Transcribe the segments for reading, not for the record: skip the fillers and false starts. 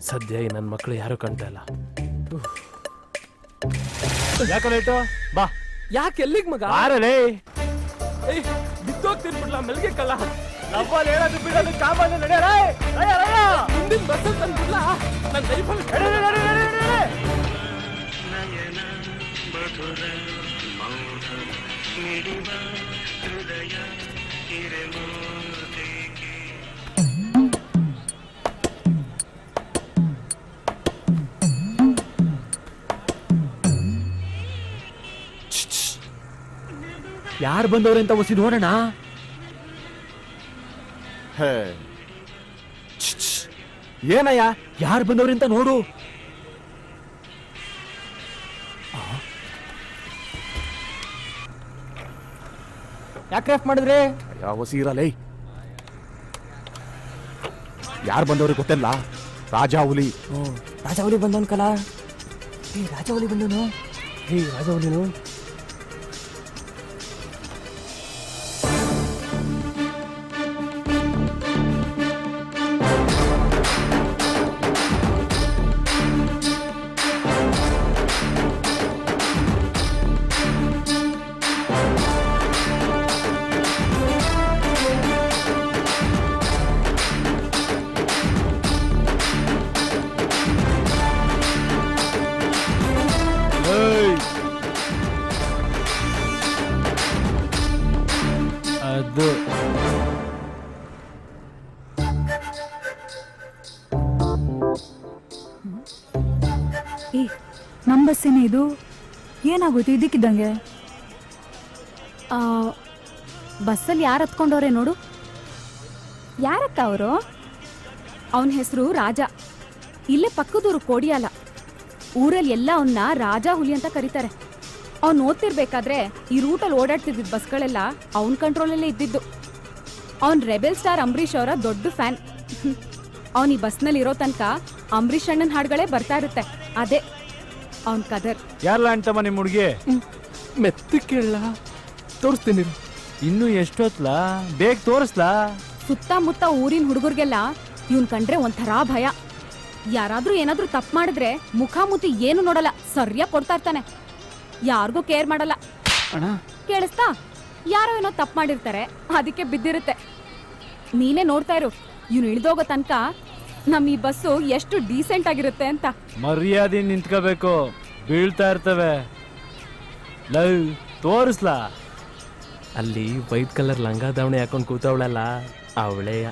ಸದ್ಯ ಈ ನನ್ನ ಮಕ್ಕಳು ಯಾರು ಕಾಣ್ತಾ ಇಲ್ಲ. ಯಾಕೆ ಲೇಟು? ಬಾ. ಯಾಕೆ ಎಲ್ಲಿಗೆ ಮಗ? ಆರಲೇ ಬಿದ್ದೋಗ್ತಿರ್ಬಿಡ್ಲ ಮೆಲ್ಗೆ ಕಲ್ಲ. ನಮ್ಮಲ್ಲಿ ಹೇಳೋದು ಬಿಡೋದು ಕಾಮನ್ ನಡೆಯಲ್ಲ. ಮುಂದಿನ ಬಸ್ಸಲ್ಲಿ ತಂದ್ಬಿಡ್ಲ ನನ್ನ ಲೈಫಲ್ಲಿ. ಯಾರು ಬಂದವ್ರೆ ಅಂತ ಒಸಿ ನೋಡೋಣ. ಏನಯ್ಯ? ಯಾರು ಬಂದವ್ರೆ ಅಂತ ನೋಡು. ಯಾಕೆ ರೇಫ್ ಮಾಡಿದ್ರಿ? ಯಾವ ಸೀರಲೇ ಯಾರು ಬಂದವ್ರಿಗೆ ಗೊತ್ತಿಲ್ಲ. ರಾಜಾ ಹುಲಿ. ರಾಜಾವಲಿ ಬಂದವನ್ ಕಲ. ರಾಜಾವಲಿ ಬಂದವನು. ರಾಜಾವಲಿನು ಅದು. ನಮ್ ಬಸ್ಸೇನೆ ಇದು? ಏನಾಗೋಯ್ತು ಇದಕ್ಕಿದ್ದಂಗೆ? ಬಸ್ಸಲ್ಲಿ ಯಾರು ಹತ್ಕೊಂಡವ್ರೆ ನೋಡು. ಯಾರಕ್ಕ ಅವರು? ಅವನ ಹೆಸರು ರಾಜ. ಇಲ್ಲೇ ಪಕ್ಕದೂರು ಕೋಡಿಯಾಲ. ಊರಲ್ಲಿ ಎಲ್ಲ ಅವನ್ನ ರಾಜ ಹುಲಿ ಅಂತ ಕರೀತಾರೆ. ಅವ್ನು ಓದ್ತಿರ್ಬೇಕಾದ್ರೆ ಈ ರೂಟಲ್ಲಿ ಓಡಾಡ್ತಿದ್ದ ಬಸ್ಗಳೆಲ್ಲ ಅವನ ಕಂಟ್ರೋಲಲ್ಲೇ ಇದ್ದಿದ್ದು. ಅವ್ನು ರೆಬೆಲ್ ಸ್ಟಾರ್ ಅಂಬರೀಷ್ ಅವರ ದೊಡ್ಡ ಫ್ಯಾನ್. ಅವನು ಈ ಬಸ್ನಲ್ಲಿ ಇರೋ ತನಕ ಅಂಬರೀಷ್ ಅಣ್ಣನ ಹಾಡುಗಳೇ ಬರ್ತಾ ಇರುತ್ತೆ. ಅದೇ ಅವನ್ ಕದರ್. ಯಾರಲ್ಲ ಅಂತಮ್ಮ ನಿಮ್ಮ ಹುಡುಗಿ? ಮೆತ್ತ ಕೇಳ ತೋರಿಸ್ತೀನಿ. ಇನ್ನು ಎಷ್ಟೊತ್ಲಾ? ಬೇಗ ತೋರಿಸ್ಲಾ? ಸುತ್ತಮುತ್ತ ಊರಿನ ಹುಡುಗರಿಗೆಲ್ಲ ಇವನ್ ಕಂಡ್ರೆ ಒಂಥರಾ ಭಯ. ಯಾರಾದ್ರೂ ಏನಾದ್ರೂ ತಪ್ಪು ಮಾಡಿದ್ರೆ ಮುಖಾಮುಖಿ ಏನು ನೋಡಲ್ಲ, ಸರಿಯಾಗಿ ಕೊಡ್ತಾ ಇರ್ತಾನೆ. ಯಾರಿಗೂ ಕೇರ್ ಮಾಡಲ್ಲ. ಕೇಳಿಸ್ತಾ? ಯಾರೋ ಏನೋ ತಪ್ಪು ಮಾಡಿರ್ತಾರೆ, ಅದಕ್ಕೆ ಬಿದ್ದಿರುತ್ತೆ. ನೀನೇ ನೋಡ್ತಾ ಇರು, ಇವನು ಇಳಿದೋಗೋ ತನಕ ನಮ್ ಈ ಬಸ್ಸು ಎಷ್ಟು ಡೀಸೆಂಟ್ ಆಗಿರುತ್ತೆ ಅಂತ. ಮರ್ಯಾದೆ ನಿಂತ್ಕೋಬೇಕು, ಬೀಳ್ತಾ ಇರ್ತವೆ. ಲವ್ ತೋರಿಸ್ಲಾ? ಅಲ್ಲಿ ವೈಟ್ ಕಲರ್ ಲಂಗ ದಾವಣಿ ಹಾಕೊಂಡು ಕೂತವಳಲ್ಲ, ಅವಳೆಯ.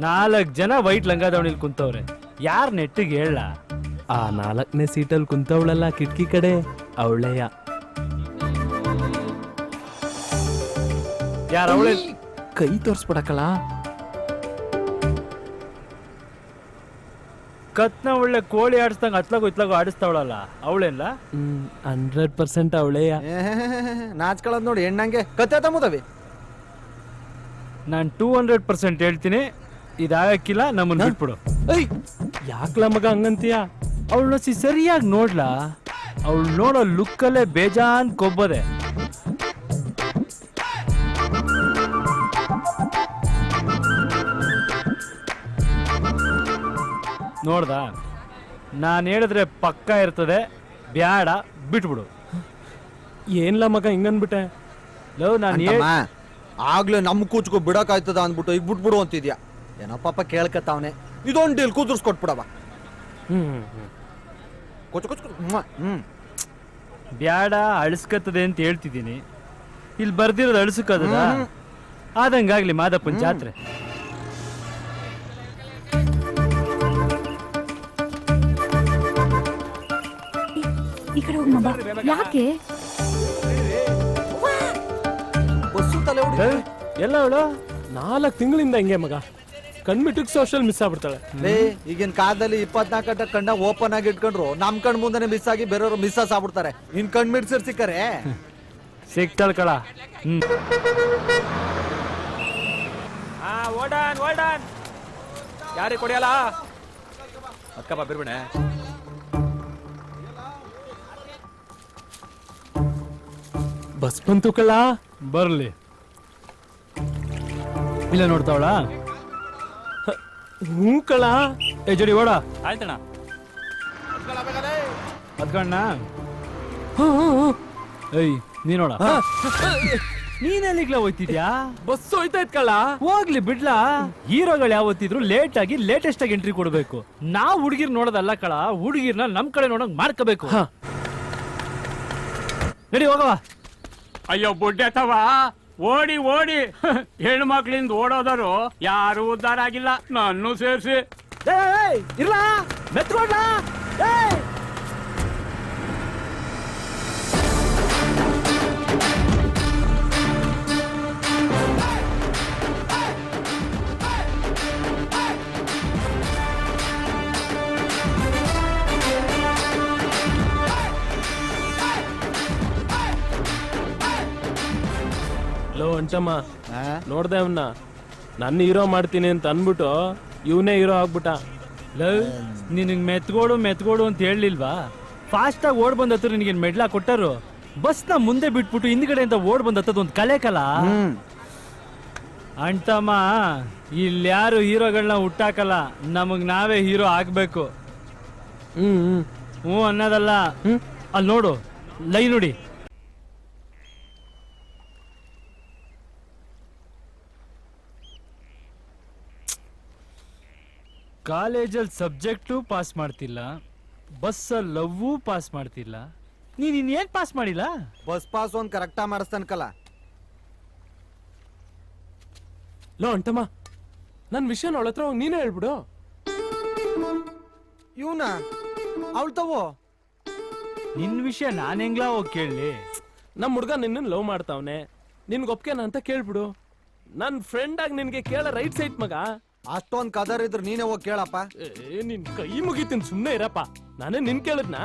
4 ಜನ ವೈಟ್ ಲಂಗ ದಾವಣಿಲಿ ಕುಂತವ್ರೆ. ಯಾರ್ ನೆಟ್ಟಿಗೆ ಹೇಳ? ಆ 4ನೇ ಸೀಟಲ್ಲಿ ಕುಂತವಳಲ್ಲ ಕಿಟಕಿ ಕಡೆ, ಅವಳೆಯ. ಯಾರ ಅವಳೆ? ಕೈ ತೋರಿಸ್ಬಿಡಕಲ್ಲ. ಕತ್ನ ಒಳ್ಳೆ ಕೋಳಿ ಆಡಿಸ್ದಂಗ ಅತ್ಲಾಗೋ ಇತ್ಲಾಗೋ ಆಡಿಸ್ತಾವಳಲ್ಲ, ಅವಳೆಲ್ಲ? 100% ಅವಳೆಯ. ನಾಚ್ಕೊಳ್ಳೋದು ನೋಡಿ ಹೆಣ್ಣಂಗೆ ಕತ್ತೆ ತಮ್ಮದವಿ. ನಾನು 200% ಹೇಳ್ತೀನಿ, ಇದಾಗಕ್ಕಿಲ್ಲ, ನಮ್ಮನ್ನ ಬಿಟ್ಬಿಡು. ಯಾಕ್ಲ ಮಗ ಹಂಗಂತೀಯ? ಅವಳು ಸರಿಯಾಗಿ ನೋಡ್ಲಾ? ಅವಳು ನೋಡೋ ಲುಕ್ಕಲ್ಲೇ ಬೇಜಾನ್ ಕೊಬ್ಬದೆ. ನೋಡ್ದ? ನಾನು ಹೇಳಿದ್ರೆ ಪಕ್ಕ ಇರ್ತದೆ, ಬ್ಯಾಡ ಬಿಟ್ಬಿಡು. ಏನ್ಲ ಮಗ ಹಿಂಗನ್ಬಿಟ್ಟೆ? ಲವ್ ನಾನು ಆಗ್ಲೇ ನಮ್ ಕೂಚ್ಕೊ ಬಿಡಕಾಯ್ತದ ಅಂದ್ಬಿಟ್ಟು ಈಗ ಬಿಟ್ಬಿಡು ಅಂತಿದ್ಯಾ? ಏನೋ ಪಾಪ ಕೇಳ್ಕತ್ತಾವನೆ, ಇದೊಂದು ಡೀಲ್ ಕುದುರ್ಸ್ಕೊಟ್ಬಿಡವ. ಕೊಚ್ಚು ಕೊಚ್ಚು. ಬ್ಯಾಡ ಅಳಿಸ್ಕತ್ತದೆ ಅಂತ ಹೇಳ್ತಿದ್ದೀನಿ. ಇಲ್ಲಿ ಬರ್ದಿರೋದು ಅಳಿಸ್ಕದ ಆದಂಗಾಗ್ಲಿ ಮಾದಪ್ಪನ ಜಾತ್ರೆ. ಈ ಕಡೆ ಹೋಗಿ ಮಗ. ಯಾಕೆ? ಬಸ್ಸು ತಲೆ ಹೊಡಿ. ಎಲ್ಲ ಅವಳು 4 ತಿಂಗಳಿಂದ ಹಿಂಗೆ ಮಗ. ಕಣ್ಮಿಟ್ಟಿಗೆ ಸೋಷಲ್ ಮಿಸ್ ಆಗ್ಬಿಡ್ತಾಳೆ. ಈಗಿನ ಕಾಲದಲ್ಲಿ 24 ಗಂಟೆ ಕಣ್ಣ ಓಪನ್ ಆಗಿ ಇಟ್ಕೊಂಡ್ರು ನಮ್ ಕಣ್ ಮುಂದೆ ಮಿಸ್ ಆಗಿ ಬೇರೆಯವರು ಮಿಸ್ ಆಗ್ಬಿಡ್ತಾರೆ. ಇನ್ ಕಣ್ ಮಿಡ್ಸಿರ್ ಸಿಕ್ಕರೆ ಸಿಕ್ತಾಳ ಕಳ. ಓಡಾನ್ ಯಾರಿಗೆ ಕೊಡಿಯಲ್ಲ ಅಕ್ಕಪ್ಪ ಬಿರ್ಬಿಣೆ. ಬಸ್ ಬಂತು ಕಳ್ಳ. ಬರ್ಲಿ. ಇಲ್ಲ ನೋಡ್ತಾವಳ ಹ್ಞೂ ಕಳ. ಏ ಜಡಿ ಓಡ ಆಯ್ತಣ್ಣ. ಅದ್ಕಣ್ಣ ಹ್ಞೂ ಏಯ್ ನೀ ನೋಡ ನೀನೆಲ್ಲಿಗ್ಲ ಹೋಯ್ತಿದ್ಯಾ? ಬಸ್ ಹೋಯ್ತಾಯ್ತ್ ಕಳ. ಹೋಗ್ಲಿ ಬಿಡ್ಲಾ. ಹೀರೋಗಳು ಯಾವತ್ತಿದ್ರು ಲೇಟ್ ಆಗಿ ಲೇಟೆಸ್ಟ್ ಆಗಿ ಎಂಟ್ರಿ ಕೊಡ್ಬೇಕು. ನಾವ್ ಹುಡುಗಿರ್ ನೋಡೋದಲ್ಲ ಕಳ, ಹುಡುಗಿರ್ನ ನಮ್ ಕಡೆ ನೋಡಂಗ್ ಮಾಡ್ಕೋಬೇಕು. ಹಾ. ನಡಿ ಹೋಗವ. ಅಯ್ಯೋ ಬುಡ್ಡೆ ತವ, ಓಡಿ ಓಡಿ ಹೆಣ್ಣು ಮಕ್ಳಿಂದ ಓಡೋದರು ಯಾರು ಉದ್ಧಾರ ಆಗಿಲ್ಲ, ನನ್ನೂ ಸೇರಿಸಿ. ಇರ್ಲಾ ಮೆತ್ಕೊಡ್ಲಾ. ಲೋ ಅಂಟಮ್ಮ, ನೋಡ್ದೆ ಅವನ್ನ ನನ್ನ ಹೀರೋ ಮಾಡ್ತೀನಿ ಅಂತ ಅನ್ಬಿಟ್ಟು ಇವನೇ ಹೀರೋ ಆಗ್ಬಿಟ್ಟ. ನಿನಗ್ ಮೆತ್ಗೋಡು ಅಂತ ಹೇಳಲಿಲ್ವಾ? ಫಾಸ್ಟ್ ಆಗಿ ಓಡ್ ಬಂದತ್ತು ನಿನಗೆ ಮೆಡ್ಲಾ ಕೊಟ್ಟರು. ಬಸ್ ನ ಮುಂದೆ ಬಿಟ್ಬಿಟ್ಟು ಹಿಂದ್ಗಡೆಯಿಂದ ಓಡ್ ಬಂದತ್ತದ ಒಂದು ಕಲೆ ಕಲ. ಅಂಟಮ್ಮ, ಇಲ್ಲಿ ಯಾರು ಹೀರೋಗಳನ್ನ ಹುಟ್ಟಾಕಲ್ಲ, ನಮಗ್ ನಾವೇ ಹೀರೋ ಆಗ್ಬೇಕು. ಹ್ಞೂ ಅನ್ನೋದಲ್ಲ. ಅಲ್ಲಿ ನೋಡು, ಲೈ ನೋಡಿ. ಕಾಲೇಜಲ್ಲಿ ಸಬ್ಜೆಕ್ಟು ಪಾಸ್ ಮಾಡ್ತಿಲ್ಲ, ಬಸ್ಸಲ್ಲಿ ಲವ್ವೂ ಪಾಸ್ ಮಾಡ್ತಿಲ್ಲ. ನೀನ್ ಇನ್ನೇನ್ ಪಾಸ್ ಮಾಡಿಲ್ಲ? ಬಸ್ ಪಾಸ್ ಒಂದ್ ಕರೆಕ್ಟಾ ಮಾಡಿಸ್ತಾನಕಲ್ಲ. ಲೋ ಅಂಟಮ್ಮ, ನನ್ನ ವಿಷಯನ ಅವಳ ಹತ್ರ ಹೋಗಿ ನೀನೇ ಹೇಳ್ಬಿಡು. ಇವನ ಅವಳು ತವೋ. ನಿನ್ ವಿಷಯ ನಾನ್ ಹೆಂಗ್ಲಾ ಹೋಗಿ ಕೇಳಲಿ? ನಮ್ಮ ಹುಡ್ಗ ನಿನ್ನ ಲವ್ ಮಾಡ್ತಾವನೆ, ನಿನ್ಗೊಪ್ಕೆನ ಅಂತ ಕೇಳ್ಬಿಡು. ನನ್ನ ಫ್ರೆಂಡ್ ಆಗಿ ನಿನ್ಗೆ ಕೇಳ ರೈಟ್ ಸೈಟ್ ಮಗ. ಅಷ್ಟೊಂದ್ ಕದರ್ ಇದ್ರ ನೀನೇ ಹೋಗಿ ಕೇಳಪ್ಪ. ನಿನ್ ಕೈ ಮುಗಿತೀನಿ, ಸುಮ್ನೆ ಇರಪ್ಪ. ನಾನೇ ನಿನ್ ಕೇಳಿದ್ನಾ?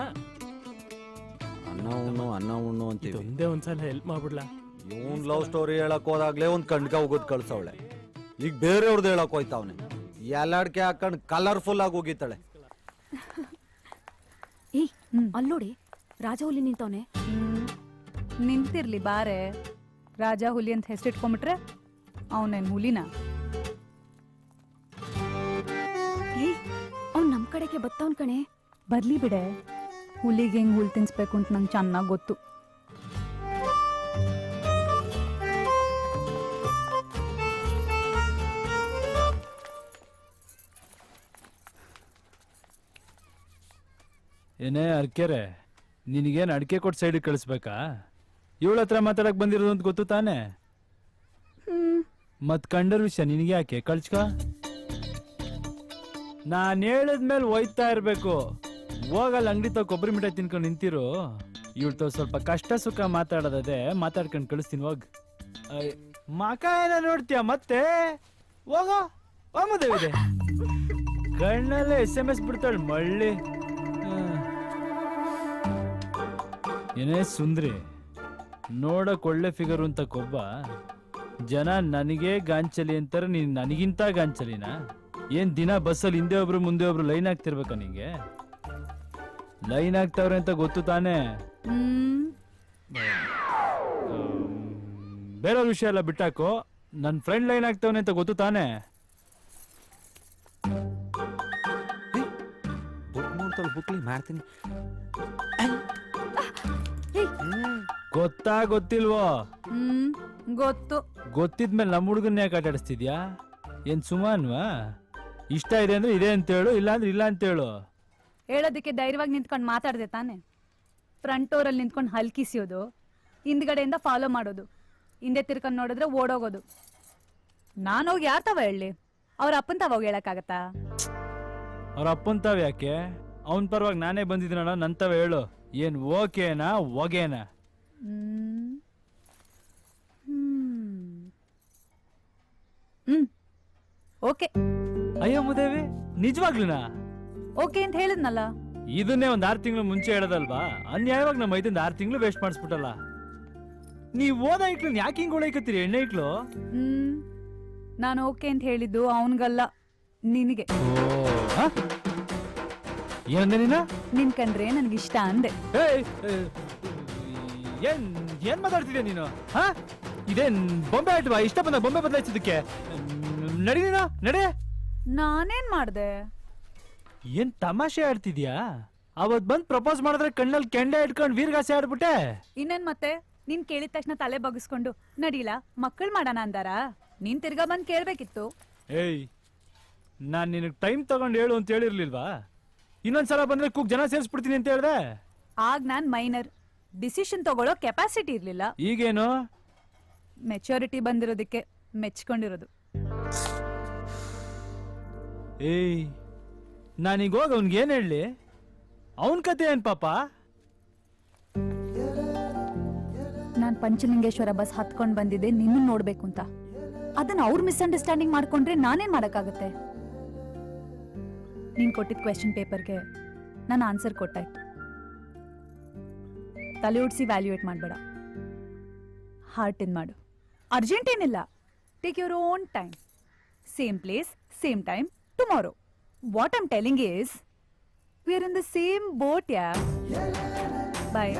ಅನ್ನ ಉಣ್ಣು ಅಂತೀವಿ. ಒಂದೇ ಒಂದ್ಸಲ ಹೆಲ್ಪ್ ಮಾಡ್ಬಿಡ್ಲಾ? ಇವನ್ ಲವ್ ಸ್ಟೋರಿ ಹೇಳಕ್ ಹೋದಾಗ್ಲೇ ಒಂದ್ ಕಣ್ಕ ಹೋಗೋದ್ ಕಳ್ಸವಳೆ. ಈಗ ಬೇರೆಯವ್ರದ್ದು ಹೇಳಕ್ ಹೋಯ್ತಾವನೆ. ಎಲ್ಲಾಡ್ಕೆ ಹಾಕೊಂಡ್ ಕಲರ್ಫುಲ್ ಆಗಿ ಹೋಗಿತ್ತಾಳೆ. ಏಯ್ ಅಲ್ಲೋಡಿ, ರಾಜ ಹುಲಿ ನಿಂತವನೆ. ನಿಂತಿರ್ಲಿ ಬಾರೆ. ರಾಜ ಹುಲಿ ಅಂತ ಹೆಸರಿಟ್ಕೊಂಡ್ಬಿಟ್ರೆ ಅವನೇನ್ ಹುಲಿನ? ಏಯ್ ಅವ್ನ್ ನಮ್ ಕಡೆಗೆ ಬತ್ತವನ್ ಕಣೆ. ಬರ್ಲಿ ಬಿಡೆ, ಹುಲಿಗೆ ಹೆಂಗ್ ಹುಲ್ ತಿನ್ಸ್ಬೇಕು ಅಂತ ನಂಗೆ ಚೆನ್ನಾಗಿ ಗೊತ್ತು. ಏನೇ ಅರ್ಕೆರೆ, ನಿನಗೇನು ಅಡಿಕೆ ಕೊಟ್ಟು ಸೈಡಿಗೆ ಕಳಿಸ್ಬೇಕಾ? ಇವಳ ಹತ್ರ ಮಾತಾಡಕ್ ಬಂದಿರೋದು ಅಂತ ಗೊತ್ತು ತಾನೆ? ಮತ್ ಕಂಡರ್ ವಿಷಯ ನಿನಗೆ ಯಾಕೆ? ಕಳ್ಸ್ಕ. ನಾನ್ ಹೇಳಿದ್ಮೇಲೆ ಒಯ್ತಾ ಇರ್ಬೇಕು. ಹೋಗಲ್ಲ ಅಂಗಡಿ ತಗ ಕೊಬ್ಬರಿ ಮಿಠಾಯಿ ತಿನ್ಕೊಂಡು ನಿಂತಿರು. ಇವಳ್ತ ಸ್ವಲ್ಪ ಕಷ್ಟ ಸುಖ ಮಾತಾಡೋದದೆ, ಮಾತಾಡ್ಕೊಂಡು ಕಳಿಸ್ತೀನಿ. ಹೋಗ್. ಮಕ ಏನ ನೋಡ್ತೀಯ ಮತ್ತೆ? ಹೋಗೋ ಮದುವೆ ಕಣ್ಣಲ್ಲೇ SMS ಬಿಡ್ತಾಳೆ ಮಳ್ಳಿ. ಏನೇ ಸುಂದ್ರಿ, ನೋಡಕ್ ಒಳ್ಳೆ ಫಿಗರ್ ಅಂತ ಕೊಬ್ಬ. ಜನ ನನಗೆ ಗಾಂಚಲಿ ಅಂತಾರೆ, ನೀನ್ ನನಗಿಂತ ಗಾಂಚಲಿನ? ಏನ್ ದಿನ ಬಸ್ಸಲ್ಲಿ ಹಿಂದೆ ಒಬ್ರು ಮುಂದೆ ಒಬ್ರು ಲೈನ್ ಆಗ್ತಿರ್ಬೇಕಾ ನಿಂಗೆ? ಲೈನ್ ಆಗ್ತಾವ್ರೆ ಅಂತ ಗೊತ್ತು ತಾನೇ? ಬೇರೆಯವ್ರ ವಿಷಯ ಎಲ್ಲ ಬಿಟ್ಟಾಕು. ನನ್ನ ಫ್ರೆಂಡ್ ಲೈನ್ ಆಗ್ತಾವನೆ ಅಂತ ಗೊತ್ತು ತಾನೇ? ಬುಕ್ಲಿ ಮಾಡ್ತೀನಿ. ಗೊತ್ತಾ ಗೊತ್ತಿಲ್ವೋ? ಗೊತ್ತು. ಗೊತ್ತಿದ್ಮೇಲೆ ನಮ್ಮ ಹುಡುಗನ್ನ ಯಾಕೆ ಆಟಾಡಿಸ್ತಿದ್ಯಾ? ಏನ್ ಸುಮಾನ್ವಾ? ಇಷ್ಟ ಇದೆ ಅಂದ್ರೆ ಇದೆ ಅಂತೇಳು, ಇಲ್ಲ ಅಂದ್ರೆ ಇಲ್ಲ ಅಂತೇಳು. ಹೇಳೋದಕ್ಕೆ ಧೈರ್ಯವಾಗಿ ನಿಂತ್ಕೊಂಡು ಮಾತಾಡ್ದೆ ತಾನೆ? ಫ್ರಂಟ್ ಡೋರಲ್ಲಿ ನಿಂತ್ಕೊಂಡು ಹಲ್ಕಿಸಿಯೋದು, ಹಿಂದ್ಗಡೆಯಿಂದ ಫಾಲೋ ಮಾಡೋದು, ಹಿಂದೆ ತಿರ್ಕೊಂಡು ನೋಡಿದ್ರೆ ಓಡೋಗೋದು. ನಾನು ಹೋಗಿ ಯಾರ್ ತವ ಹೇಳಿ? ಅವ್ರ ಅಪ್ಪನ್ ತವ ಹೋಗಿ ಹೇಳಕ್ಕಾಗತ್ತಾ? ಅವ್ರ ಅಪ್ಪನ್ ತಾವ್ ಯಾಕೆ? ಅವನ್ ಪರವಾಗಿ ನಾನೇ ಬಂದಿದ್ದೀನಲ್ಲ, ನಂತವ ಹೇಳು. ಏನ್ ಓಕೆನಾ ಒಗೆನಾ? ಓಕೆ. ಅಯ್ಯೋ ಮುದೇವಿ, ನಿಜವಾಗ್ಲೂನಾ? ಓಕೆ ಅಂತ ಹೇಳಿದ್ನಲ್ಲ. ಇದನ್ನೇ ಒಂದ್ 6 ತಿಂಗಳು ಮುಂಚೆ ಹೇಳದಲ್ವಾ? ಅನ್ಯಾಯವಾಗಿ ನಮ್ಮ 6 ತಿಂಗಳು ವೇಸ್ಟ್ ಮಾಡಿಸ್ಬಿಟ್ಟಲ್ಲ. ನೀವ್ ಓದ ಇಕ್ಳು ಯಾಕೆ ಹಿಂಗ್ ಉಳೈಕತ್ತೀರಿ? ಎಣ್ಣೆ ಇಕ್ಳು. ನಾನು ಓಕೆ ಅಂತ ಹೇಳಿದ್ದು ಅವನ್ಗಲ್ಲ, ನಿನಗೆ. ಏನಂದೆ ನೀನ? ನಿನ್ ಕಂಡ್ರೆ ನನ್ಗಿಷ್ಟ ಅಂದೆ. ಏನ್ ಮಾತಾಡ್ತಿದ್ಯಾ ನೀನು? ಇದೇನ್ ಬೊಂಬೆ ಆಯ್ತವಾ ಇಷ್ಟ ಬಂದ ಬೊಂಬೆ ಬದಲಾಯಿಸೋದಕ್ಕೆ ನಡಿ ನೀನು ನಡೆ. ನಾನೇನ್ ಮಾಡ್ದೆ? ಏನ್ ತಮಾಷೆ ಆಡ್ತಿದ್ಯಾ? ಅವತ್ ಬಂದ್ ಪ್ರಪೋಸ್ ಮಾಡಿದ್ರೆ ಕಣ್ಣಲ್ಲಿ ಕೆಂಡೆ ಇಟ್ಕೊಂಡ್ ವೀರ್ಗಾಸೆ ಆಡ್ಬಿಟ್ಟೆ. ಇನ್ನೇನ್ ಮತ್ತೆ ನೀನ್ ಕೇಳಿದ ತಕ್ಷಣ ತಲೆ ಬಗ್ಗಿಸ್ಕೊಂಡು ನಡೀಲ ಮಕ್ಕಳು ಮಾಡೋಣ ಅಂದಾರ? ನೀನ್ ತಿರ್ಗಾ ಬಂದ್ ಕೇಳ್ಬೇಕಿತ್ತು. ಏಯ್ ನಾನ್ ನಿನಗ್ ಟೈಮ್ ತಗೊಂಡ್ ಹೇಳು ಅಂತ ಹೇಳಿರ್ಲಿಲ್ವಾ? ಇನ್ನೊಂದ್ಸಲ ಬಂದ್ರೆ ಕೂಗ್ ಜನ ಸೇರಿಸ್ಬಿಡ್ತೀನಿ ಅಂತ ಹೇಳ್ದೆ. ಆಗ ನಾನ್ ಮೈನರ್, ಡಿಸಿಷನ್ ತಗೊಳ್ಳೋ ಕೆಪಾಸಿಟಿ ಇರ್ಲಿಲ್ಲ. ಈಗೇನು? ಮೆಚುರಿಟಿ ಬಂದಿರೋದಕ್ಕೆ ಮೆಚ್ಕೊಂಡಿರೋದು. ಏಯ್ ನಾನೀಗ ಹೋಗ ಅವ್ನ್ಗೆ ಏನ್ ಹೇಳಿ? ಅವನ್ ಕತೆ ಏನ್ ಪಾಪ? ನಾನ್ ಪಂಚಲಿಂಗೇಶ್ವರ ಬಸ್ ಹತ್ಕೊಂಡ್ ಬಂದಿದ್ದೆ ನಿನ್ನ ನೋಡ್ಬೇಕು ಅಂತ. ಅದನ್ನ ಅವ್ರು ಮಿಸ್ಅಂಡರ್ಸ್ಟ್ಯಾಂಡಿಂಗ್ ಮಾಡ್ಕೊಂಡ್ರೆ ನಾನೇನ್ ಮಾಡಕ್ಕಾಗತ್ತೆ? ನೀನ್ ಕೊಟ್ಟಿದ್ ಕ್ವೆಶ್ಚನ್ ಪೇಪರ್ಗೆ ನಾನು ಆನ್ಸರ್ ಕೊಟ್ಟಾಯ್ತು. ತಲೆ ಉಡ್ಸಿ ವ್ಯಾಲ್ಯೂಯೇಟ್ ಮಾಡ್ಬೇಡ, ಹಾರ್ಟ್ ಇನ್ ಮಾಡು. ಅರ್ಜೆಂಟ್ ಏನಿಲ್ಲ, take your own time. Same place, same time, tomorrow. What I'm telling is we are in the same boat. Yeah, bye.